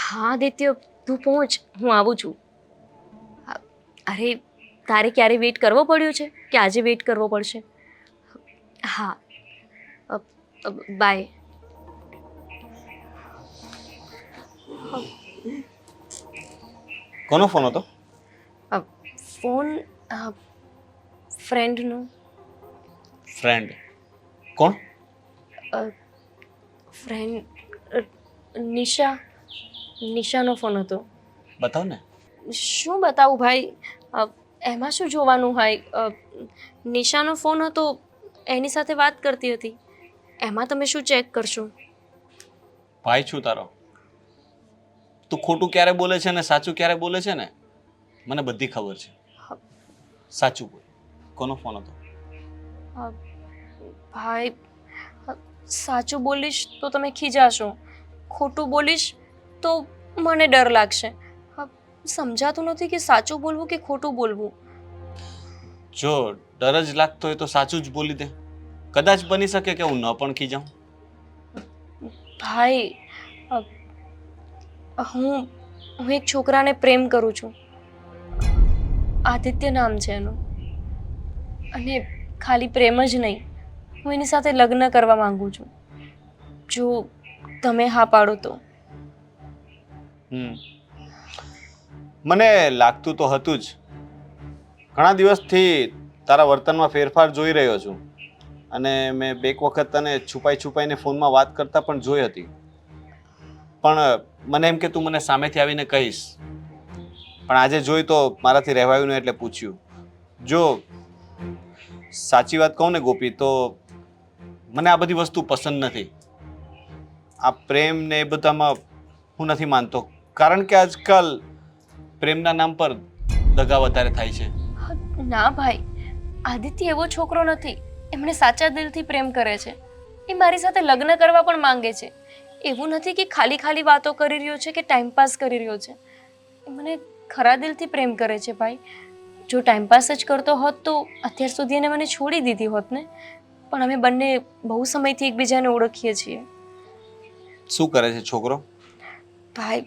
હા આદિત્ય, તું પહોંચ, હું આવું છું. અરે, તારે ક્યારે વેઇટ કરવો પડ્યો છે કે આજે વેઇટ કરવો પડશે? હા, બાય. કોનો ફોન હતો? ફોન ફ્રેન્ડનો. ફ્રેન્ડ? કોણ? ફ્રેન્ડ નિશાનો ફોન હતો. બતાવ ને. શું બતાવું ભાઈ? એમાં શું જોવાનું હોય? નિશાનો ફોન હતો, એની સાથે વાત કરતી હતી. એમાં તમે શું ચેક કરશો? ભાઈ છું તારો. તું ખોટું ક્યારે બોલે છે ને સાચું ક્યારે બોલે છે ને મને બધી ખબર છે. સાચું બોલ, કોનો ફોન હતો? ભાઈ, સાચું બોલીશ તો તમે ખીજાશો, ખોટું બોલીશ તો મને ડર લાગશે. સમજાતું નથી કે સાચું બોલવું કે ખોટું બોલવું. જો ડર જ લાગતો હોય તો સાચું જ બોલી દે. કદાચ બની શકે કે હું ન પણ ખીજાઉં. ભાઈ, હું એક છોકરાને પ્રેમ કરું છું. આદિત્ય નામ છે એનું. અને ખાલી પ્રેમ જ નહીં, હું એની સાથે લગ્ન કરવા માંગુ છું. જો તમે હા પાડો તો. મને લાગતું તો હતું જ. ઘણા દિવસથી તારા વર્તનમાં ફેરફાર જોઈ રહ્યો છું અને મેં બેક વખત તને છુપાઈને ફોનમાં વાત કરતા પણ જોઈ હતી. પણ મને એમ કે તું મને સામેથી આવીને કહીશ, પણ આજે જોઈ તો મારાથી રહેવાયું નહીં એટલે પૂછ્યું. જો સાચી વાત કહું ને ગોપી, તો મને આ બધી વસ્તુ પસંદ નથી. આ પ્રેમ ને એ બધામાં હું નથી માનતો, કારણ કે આજકાલ પ્રેમના નામ પર દગા વધારે થાય છે. ના ભાઈ, આદિત્ય એવો છોકરો નથી. એમણે સાચા દિલથી પ્રેમ કરે છે. એ મારી સાથે લગ્ન કરવા પણ માંગે છે. એવું નથી કે ખાલી ખાલી વાતો કરી રહ્યો છે કે ટાઈમપાસ કરી રહ્યો છે. એ મને ખરા દિલથી પ્રેમ કરે છે ભાઈ. જો ટાઈમપાસ જ કરતો હોત તો અત્યાર સુધી એને મને છોડી દીધી હોત ને. પણ અમે બંને બહુ સમયથી એકબીજાને ઓળખીએ છીએ. શું કરે છે છોકરો? ભાઈ,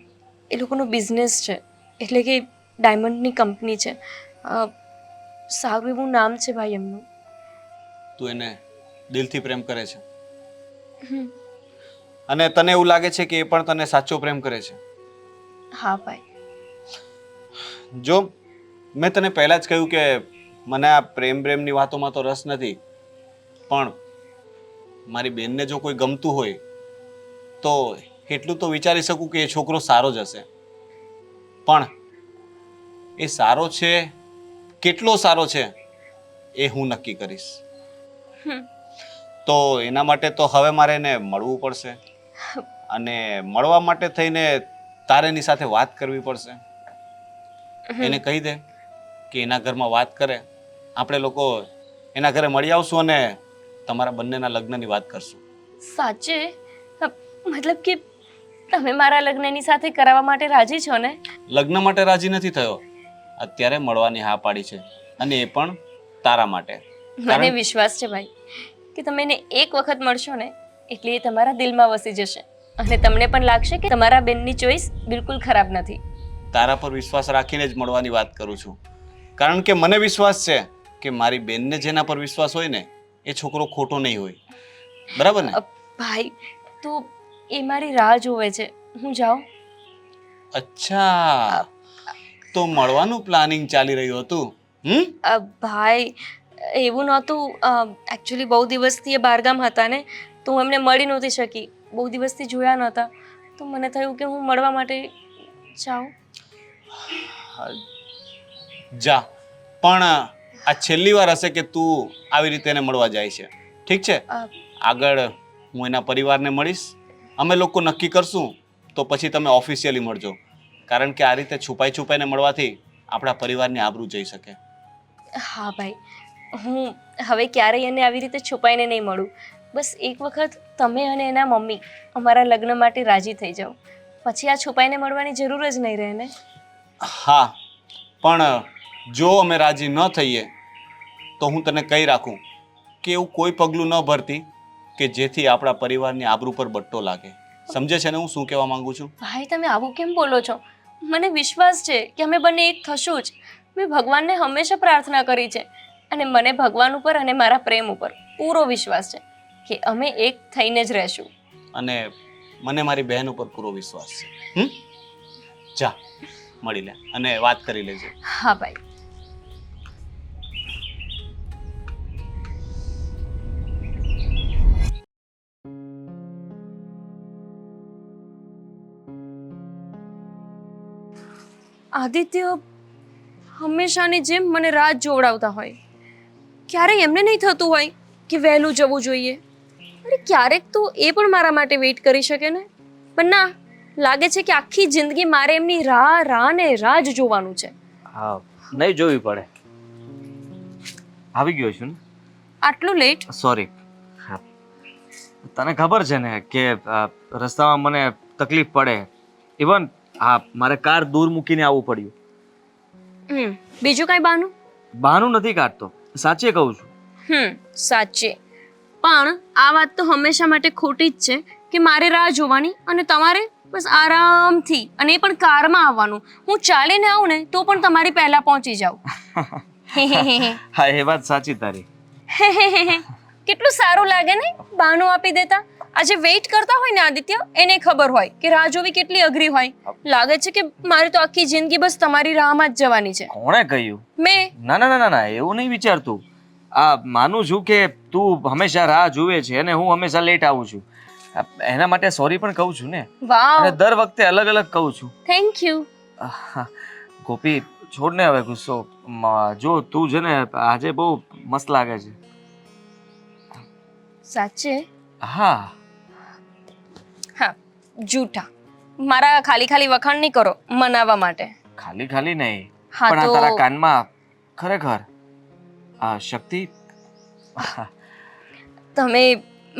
એ લોકોનો બિઝનેસ છે, એટલે કે ડાયમંડની કંપની છે. સારું એવું નામ છે ભાઈ એમનું. તું એને દિલથી પ્રેમ કરે છે અને તને એવું લાગે છે કે એ પણ તને સાચો પ્રેમ કરે છે? હા ભાઈ. જો મેં તને પહેલા જ કહ્યું કે મને આ પ્રેમની વાતોમાં તો રસ નથી, પણ મારી બેનને જો કોઈ ગમતું હોય તો એટલું તો વિચારી શકું કે એ છોકરો સારો જ હશે. પણ એ સારો છે, કેટલો સારો છે એ હું નક્કી કરીશ. તો એના માટે તો હવે મારે એને મળવું પડશે અને મળવા માટે થઈને તારે એની સાથે વાત કરવી પડશે. એને કહી દે કે એના ઘરમાં વાત કરે, આપણે લોકો એના ઘરે મળી આવશું અને તમારા બંનેના લગ્નની વાત કરશું. સાચે? મતલબ કે તમે મારા લગ્નની સાથે કરાવવા માટે રાજી છો ને? લગ્ન માટે રાજી નથી થયો, અત્યારે મળવાની હા પાડી છે, અને એ પણ તારા માટે. મને વિશ્વાસ છે ભાઈ કે તમે એને એક વખત મળશો ને એટલે એ તમારા દિલમાં વસી જશે અને તમને પણ લાગશે કે તમારા બેનની ચોઈસ બિલકુલ ખરાબ નથી. તારા પર વિશ્વાસ રાખીને જ મળવાની વાત કરું છું, કારણ કે મને વિશ્વાસ છે કે મારી બેનને જેના પર વિશ્વાસ હોય ને એ છોકરો ખોટો નહીં હોય. બરાબર ને? ભાઈ, તો એ મારી રાહ જોવે છે, હું જાઉં? અચ્છા, તો મળવાનું પ્લાનિંગ ચાલી રહ્યું હતું? ભાઈ, એવું નહોતું. એકચ્યુઅલી બહુ દિવસથી એ બહારગામ હતા ને, તો હું એમને મળી નહોતી શકી. બહુ દિવસથી જોયા નહોતા, તો મને થયું કે હું મળવા માટે જાઉં. જા, પણ આ છેલ્લી વાર હશે કે તું આવી રીતે એને મળવા જાય છે. ઠીક છે, આગળ હું એના પરિવારને મળીશ, અમે લોકો નક્કી કરશું, તો પછી તમે ઓફિશિયલી મળજો, કારણ કે આ રીતે છુપાઈને મળવાથી આપણા પરિવારની આબરૂ જઈ શકે. હા ભાઈ, હું હવે ક્યારેય એને આવી રીતે છુપાઈને નહીં મળું. બસ એક વખત તમે અને એના મમ્મી અમારા લગ્ન માટે રાજી થઈ જાઓ, પછી આ છુપાઈને મળવાની જરૂર જ નહીં રહે ને. હા, પણ જો અમે રાજી ન થઈએ તો હું તને કહી રાખું કે એવું કોઈ પગલું ન ભરતી કે જેથી આપણા પરિવારની આબરૂ પર બટ્ટો લાગે. સમજે છે ને હું શું કહેવા માંગુ છું? ભાઈ તમે આવું કેમ બોલો છો? મને વિશ્વાસ છે કે અમે બંને એક થશું જ. મેં ભગવાનને હંમેશા પ્રાર્થના કરી છે અને મને ભગવાન ઉપર અને મારા પ્રેમ ઉપર પૂરો વિશ્વાસ છે કે અમે એક થઈને જ રહેશું. અને મને મારી બહેન ઉપર પૂરો વિશ્વાસ છે. જા મળી લે અને વાત કરી લેજે. હા ભાઈ. આદિત્ય હંમેશાની જેમ મને રાત જોવડાવતા હોય. ક્યારેય એમને નહીં થતું હોય કે વહેલું જવું જોઈએ. અરે ક્યારેક તો એ પણ મારા માટે વેઇટ કરી શકે ને. પણ ના, લાગે છે કે આખી જિંદગી મારે એમની રાહ જ જોવાનું છે. હા, નહીં જોવી પડે. આવી ગયો છું ને. આટલું લેટ? સોરી. હા, તને ખબર છે ને કે રસ્તામાં મને તકલીફ પડે. ઇવન હા, મારે કાર દૂર મૂકીને આવવું પડ્યું. બીજું કાંઈ બહાનું? બહાનું નથી કાઢતો, સાચે કહું છું. સાચે. પણ આ વાત તો હંમેશા માટે ખોટી જ છે કે મારે રાહ જોવાની અને તમારે બસ આરામથી, અને એ પણ કારમાં આવવાનું. હું ચાલીને આવું ને તો પણ તમારી પહેલા પહોંચી જાઉં. હા, એ વાત સાચી તારી. કેટલું સારું લાગે ને બહાનું આપી દેતા. આજે વેઇટ કરતા હોય ને આદિત્ય, એને ખબર હોય કે રાહ જોવી કેટલી અઘરી હોય. લાગે છે કે મારી તો આખી જિંદગી બસ તમારી રાહમાં જ જવાની છે. કોણે કહ્યું? મેં. ના ના ના ના, એવું નહીં વિચારતું. માનું છું કે તું હંમેશા રાહ જુએ છે અને હું હંમેશા લેટ આવું છું. એના માટે સોરી પણ કહું છું ને. વાવ. અને દર વખતે અલગ અલગ કહું છું. Thank you. ગોપી, છોડ ને હવે ગુસ્સો. જો તું છે ને આજે બહુ મસ્ત લાગે છે. સાચે? હા. હા, જૂઠા. મારા ખાલી ખાલી વખાણ નહીં કરો મનાવવા માટે. ખાલી ખાલી નહીં, હા પણ આ તો તારા કાનમાં ખરેખર શક્તિ. તમે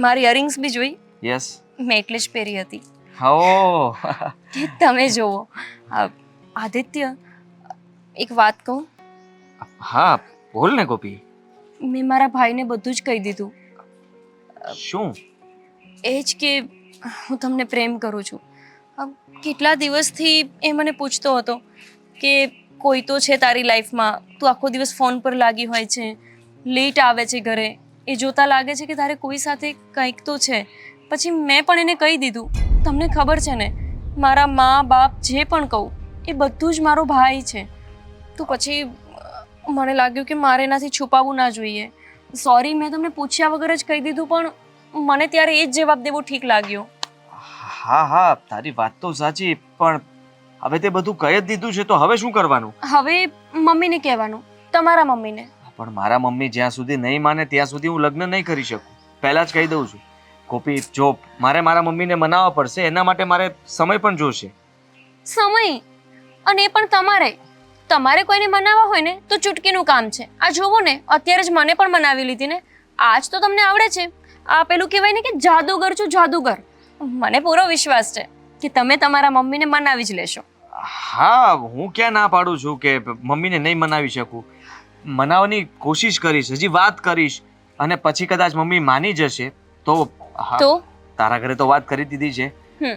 મારી ઇયરિંગ્સ બી જોઈ? યસ. મેં એટલે જ પહેરી હતી હો. કે તમે જોવો. આદિત્ય, એક વાત કહું? હા, બોલ ને ગોપી. મેં મારા ભાઈને બધું જ કહી દીધું. શું? એ જ કે હું તમને પ્રેમ કરું છું. કેટલા દિવસથી એ મને પૂછતો હતો કે કોઈ તો છે તારી લાઈફમાં, તું આખો દિવસ ફોન પર લાગી હોય છે, લેટ આવે છે ઘરે, એ જોતા લાગે છે કે તારે કોઈ સાથે કંઈક તો છે. પછી મેં પણ એને કહી દીધું. તમને ખબર છે ને, મારા મા બાપ જે પણ કહું એ બધું જ મારો ભાઈ છે. તો પછી મને લાગ્યું કે મારે એનાથી છુપાવવું ના જોઈએ. સોરી, મેં તમને પૂછ્યા વગર જ કહી દીધું, પણ મને ત્યારે એ જ જવાબ દેવો ઠીક લાગ્યો. હા હા, તારી વાત તો સાચી, પણ હવે તે બધું કહી જ દીધું છે તો હવે શું કરવાનું? હવે મમ્મીને કહેવાનું, તમારા મમ્મીને. પણ મારા મમ્મી જ્યાં સુધી નહીં માને ત્યાં સુધી હું લગ્ન નહીં કરી શકું. પહેલા જ કહી દઉં છું. ગોપી, જો મારે મારા મમ્મીને મનાવવા પડશે, એના માટે મારે સમય પણ જોશે. સમય? અને એ પણ તમારે કોઈને મનાવવા હોય ને તો ચૂટકીનું કામ છે. આ જોવો ને, અત્યારે જ મને પણ મનાવી લીધી ને. આજ તો તમને આવડે છે. આ પેલું કહેવાય ને કે જાદુગર છું, જાદુગર. મને પૂરો વિશ્વાસ છે કે તમે તમારા મમ્મીને મનાવી જ લેશો. હા, હું ક્યાં ના પાડું છું કે મમ્મીને નહીં મનાવી શકું. મનાવવાની કોશિશ કરીશ, હજી વાત કરીશ, અને પછી કદાચ મમ્મી માની જશે તો. તો તારા ઘરે તો વાત કરી દીધી છે,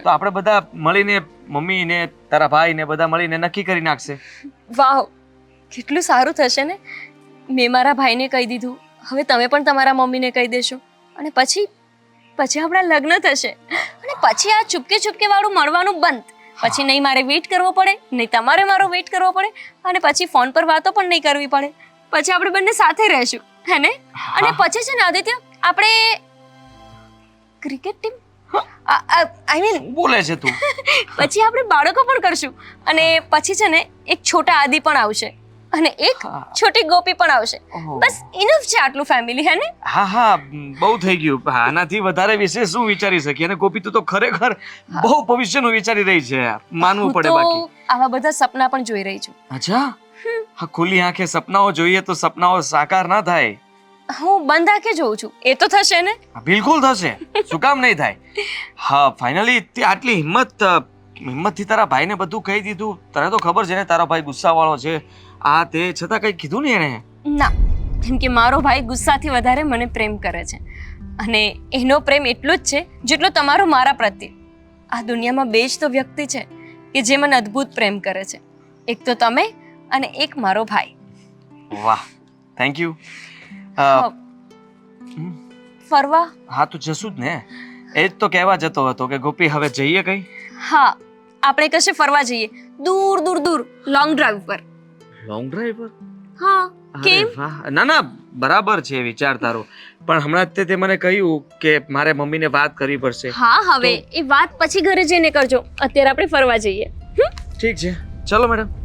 તો આપણે બધા મળીને, મમ્મી ને તારા ભાઈ ને બધા મળીને નક્કી કરી નાખશે. વાહ, કેટલું સારું થશે ને. મેં મારા ભાઈને કહી દીધું, હવે તમે પણ તમારા મમ્મીને કહી દેશો, અને પછી આપણા લગ્ન થશે. અને પછી આ ચૂપકે વાળું મળવાનું બંધ. પછી નહીં મારે વેઇટ કરવો પડે, નહીં તમારે મારો વેઇટ કરવો પડે, અને પછી ફોન પર વાતો પણ નહીં કરવી પડે. પછી આપણે બંને સાથે રહેશું, હે ને? અને પછી છે ને આદિત્ય, આપણે ક્રિકેટ ટીમ, આઈ મીન બોલે છે તું. પછી આપણે બાળકો પણ કરશું, અને પછી છે ને એક છોટા આદિ પણ આવશે, અને એક છોટી ગોપી પણ આવશે. બસ ઇનફ છે આટલું ફેમિલી, હે ને? હા હા, બહુ થઈ ગયું. આનાથી વધારે વિશે શું વિચારી શકીએ? અને ગોપી, તું તો ખરેખર બહુ ભવિષ્યનું વિચારી રહી છે. માનવું પડે. બાકી આવા બધા સપના પણ જોઈ રહી છું. અચ્છા? હા, ખુલ્લી આંખે સપનાઓ જોઈએ તો સપનાઓ સાકાર ના થાય. હું બંધ આંખે જોઉં છું, એ તો થશે ને? બિલકુલ થશે. શું કામ નહીં થાય? હા, ફાઇનલી તે આટલી હિંમતથી તારા ભાઈને બધું કહી દીધું. તને તો ખબર છે ને તારો ભાઈ ગુસ્સાવાળો છે. આ તે છતાં કંઈ કીધું ને એણે? ના, કેમ કે મારો ભાઈ ગુસ્સાથી વધારે મને પ્રેમ કરે છે, અને એનો પ્રેમ એટલો જ છે જેટલો તમારો મારા પ્રત્યે. આ દુનિયામાં બે જ તો વ્યક્તિ છે કે જે મને અદ્ભુત પ્રેમ કરે છે, એક તો તમે અને એક મારો ભાઈ. વાહ, થેન્ક યુ. હા. ફરવા? હા તો જશું જ ને. એ જ તો કહેવા જતો હતો કે ગોપી હવે જઈએ કઈ. હા, આપણે કશે ફરવા જઈએ, દૂર દૂર દૂર લોંગ ડ્રાઈવ પર. લોંગ ડ્રાઈવ પર? હા. અરે કેમ? વાહ, ના ના બરાબર છે વિચાર તારો, પણ હમણાં જ તે મને કહ્યું કે મારે મમ્મીને વાત કરવી પડશે. હા, હવે એ વાત પછી ઘરે જઈને કરજો, અત્યારે આપણે ફરવા જઈએ. ઠીક છે, ચલો મેડમ.